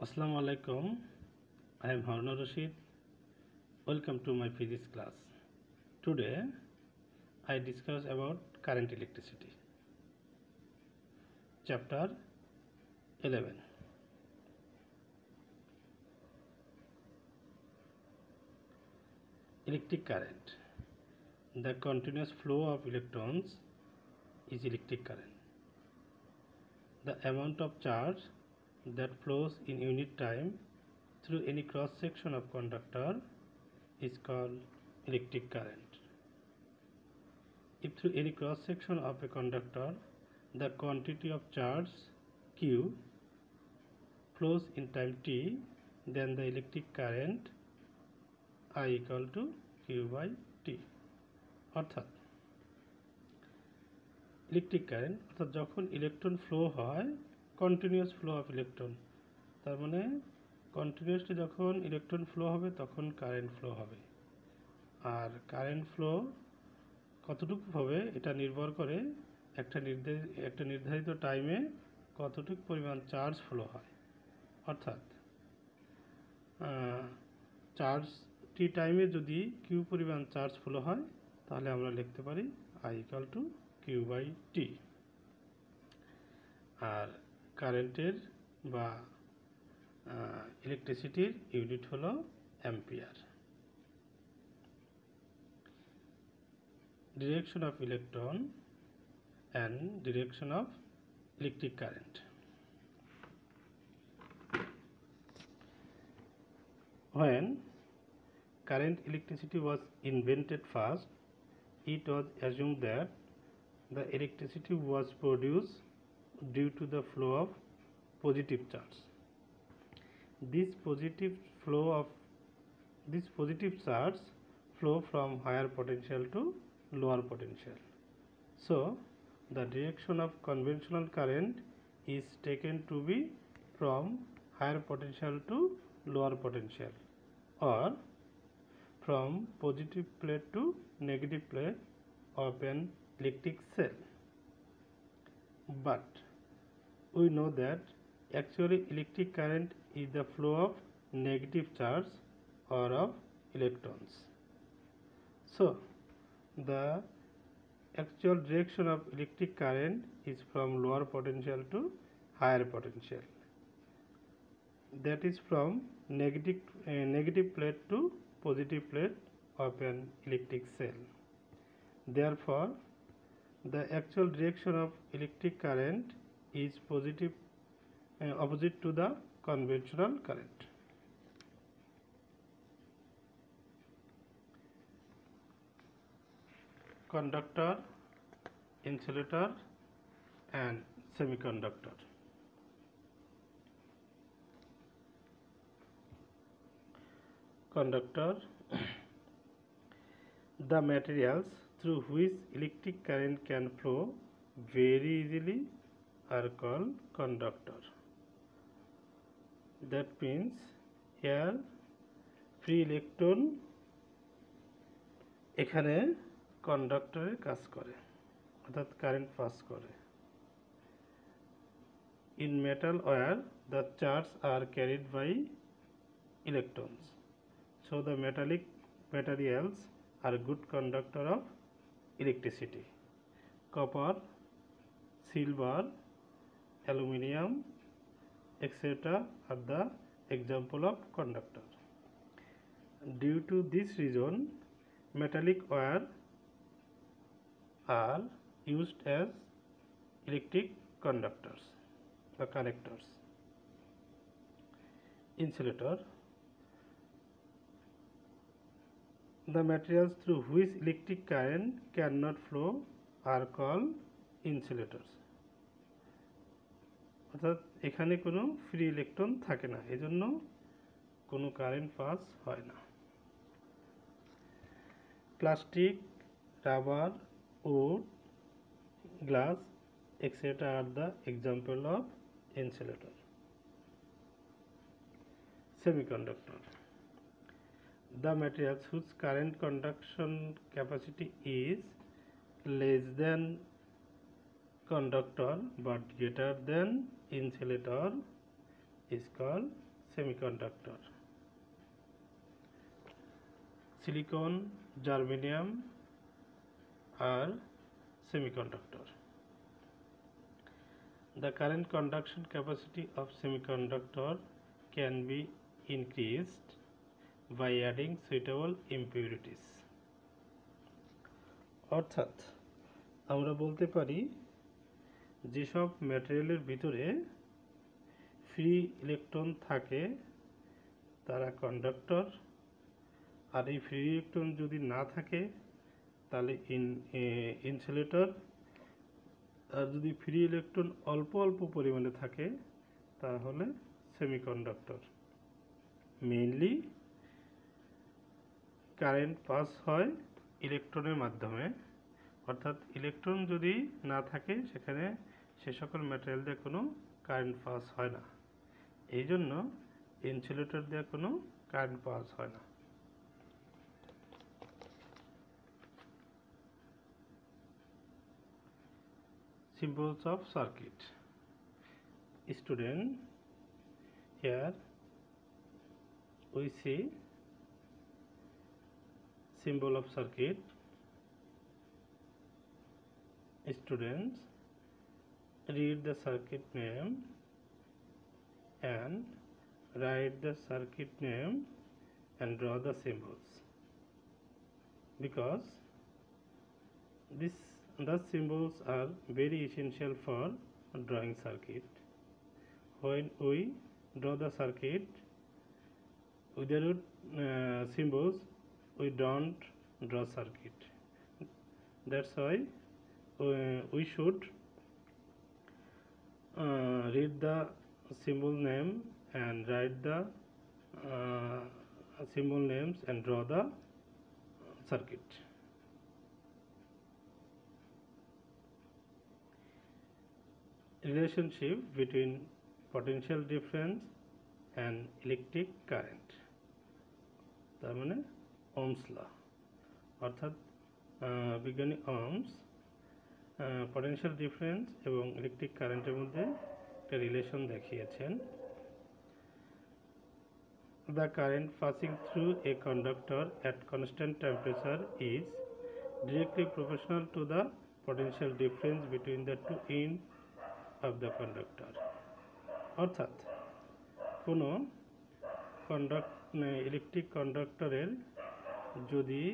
Assalamu alaikum. I am Harun Rashid. Welcome to my physics class. Today I discuss about current electricity. Chapter 11. Electric current. The continuous flow of electrons is electric current. The amount of charge that flows in unit time through any cross section of conductor is called electric current. If through any cross section of a conductor the quantity of charge Q flows in time t, then the electric current I equal to Q by T. অর্থাৎ electric current অর্থাৎ যখন electron flow হয় continuous flow of electron, তার মানে continuously যখন electron flow হবে তখন current flow হবে। আর কারেন্ট ফ্লো কতটুকু হবে এটা নির্ভর করে একটা নির্ধারিত টাইমে কতটুকু পরিমাণ চার্জ ফ্লো হয়। অর্থাৎ চার্জ টি টাইমে যদি কিউ পরিমাণ চার্জ ফ্লো হয় তাহলে আমরা লিখতে পারি I equal to Q by T। আর কারেন্টের বা ইলেকট্রিসিটির ইউনিট হলো ampere. Direction of electron and direction of electric current. When current electricity was invented first, it was assumed that the electricity was produced due to the flow of positive charge. This positive charge flow from higher potential to lower potential. So the direction of conventional current is taken to be from higher potential to lower potential, or from positive plate to negative plate of an electric cell. But we know that actually electric current is the flow of negative charge or of electrons. So the actual direction of electric current is from lower potential to higher potential, that is from negative plate to positive plate of an electric cell. Therefore the actual direction of electric current is opposite to the conventional current. Conductor, insulator and semiconductor. Conductor. The materials through which electric current can flow very easily are called conductor. That means here free electron এখানে কন্ডাক্টরে কাজ করে অর্থাৎ current pass করে। In metal wire the charges are carried by electrons, so the metallic materials are good conductor of electricity. Copper, silver, aluminium, etc. are the example of conductor. Due to this reason, metallic wire are used as electric conductors or connectors. Insulator. The materials through which electric current cannot flow are called insulators. অর্থাৎ এখানে কোনো free electron থাকে না, এজন্য কোনো current pass হয় না। Plastic, rubber, wood, glass, etc. are the example of insulator. Semiconductor. The materials whose current conduction capacity is less than conductor but greater than insulator is called semiconductor. Silicon, germanium are semiconductor. The current conduction capacity of semiconductor can be increased by adding suitable impurities. অর্থাৎ আমরা বলতে পারি যেসব ম্যাটেরিয়ালের ভিতরে free electron থাকে তারা conductor, আর এই free electron যদি না থাকে তাহলে ইনসুলেটর, আর যদি ফ্রি ইলেকট্রন অল্প অল্প পরিমাণে থাকে তাহলে সেমিকন্ডাক্টর। মেইনলি কারেন্ট পাস হয় ইলেকট্রনের মাধ্যমে, অর্থাৎ ইলেকট্রন যদি না থাকে সেখানে সে সকল ম্যাটেরিয়াল দিয়ে কোনো কারেন্ট পাস হয় না, এই জন্য ইনসুলেটর দিয়ে কোনো কারেন্ট পাস হয় না। Symbols of circuit. Student, here we see symbol of circuit. Students, read the circuit name and write the circuit name and draw the symbols, because the symbols are very essential for drawing circuit. When we draw the circuit without symbols, we don't draw circuit. That's why we should read the symbol name and write the symbol names and draw the circuit. Relationship between potential difference and electric current, তার মানে Ohm's law, অর্থাৎ বিজ্ঞানী Ohm's potential difference এবং electric কারেন্টের মধ্যে একটা relation দেখিয়েছেন। The current passing through a conductor at constant temperature is directly proportional to the potential difference between the two ends of the conductor. অর্থাৎ কোনো ইলেকট্রিক কন্ডাক্টরের যদি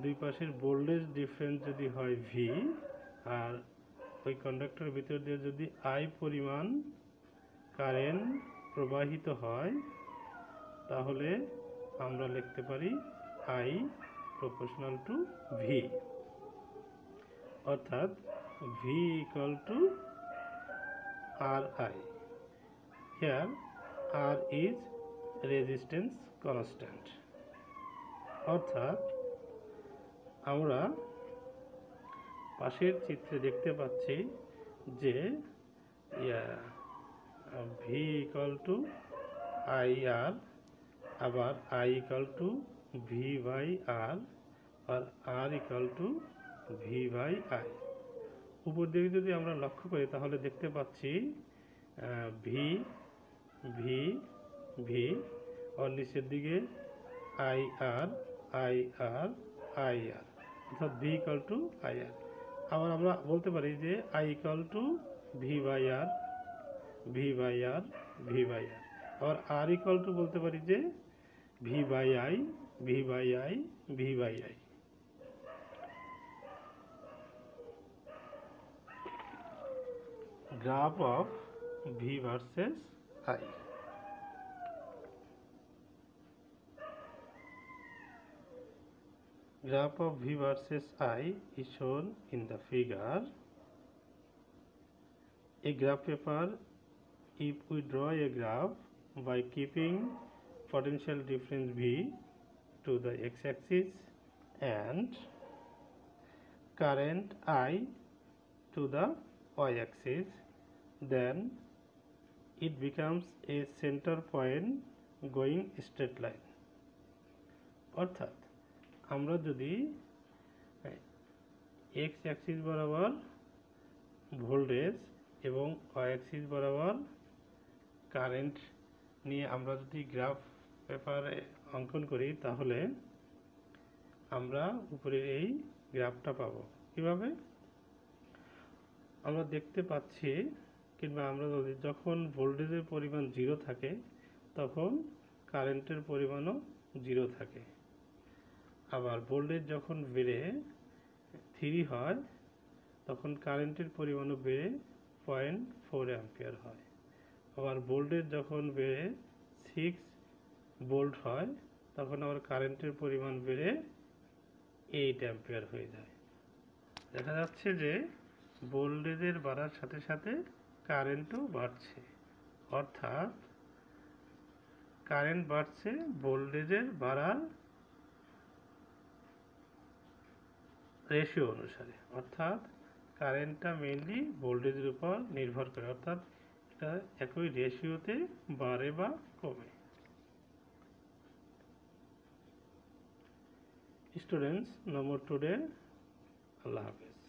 দুই পাশের ভোল্টেজ ডিফারেন্স যদি হয় ভি, আর ওই কন্ডাক্টরের ভিতর দিয়ে যদি আই পরিমাণ কারেন্ট প্রবাহিত হয় তাহলে আমরা লিখতে পারি আই প্রপোর্শনাল টু ভি, অর্থাৎ V equal to R I. Here R is resistance constant, অর্থাৎ আমরা পাশের চিত্রে দেখতে পাচ্ছি যে V equal to I R, আবার I equal to V by R, আর R equal to V by I. উপর দিকে যদি আমরা লক্ষ্য করি তাহলে দেখতে পাচ্ছি ভি ভি ভি, আর নিচের দিকে I R I R I R, অর্থাৎ V equal to I R. আবার আমরা বলতে পারি যে I equal to V by R, V by R, V by R. আবার আর ইকুয়াল টু বলতে পারি যে V by I, V by I, V by I. Graph of V versus I. Graph of V versus I is shown in the figure. A graph paper, if we draw a graph by keeping potential difference V to the x-axis and current I to the y-axis, then it becomes a center point going straight line. অর্থাৎ আমরা যদি x Axis বরাবর voltage এবং Y Axis বরাবর current নিয়ে আমরা যদি graph পেপারে অঙ্কন করি তাহলে আমরা উপরে এই গ্রাফটা পাবো। কিভাবে? আমরা দেখতে পাচ্ছি কিংবা আমরা যখন ভোল্টেজের পরিমাণ 0 থাকে তখন কারেন্টের পরিমাণও 0 থাকে। আবার ভোল্টেজ যখন বেড়ে 3 হয় তখন কারেন্টের পরিমাণও বেড়ে 0.4 অ্যাম্পিয়ার হয়। আবার ভোল্টেজ যখন বেড়ে 6 ভোল্ট হয় তখন আবার কারেন্টের পরিমাণ বেড়ে 8 অ্যাম্পিয়ার হয়ে যায়। দেখা যাচ্ছে যে ভোল্টেজের বাড়ার সাথে সাথে কারেন্টও বাড়ছে, অর্থাৎ কারেন্ট বাড়ছে ভোল্টেজের বাড়ার রেশিও অনুসারে, অর্থাৎ কারেন্টটা মেইনলি ভোল্টেজের উপর নির্ভর করে, অর্থাৎ এটা একই রেশিওতে বাড়ে বা কমে। Students, no more today. Allah Hafiz.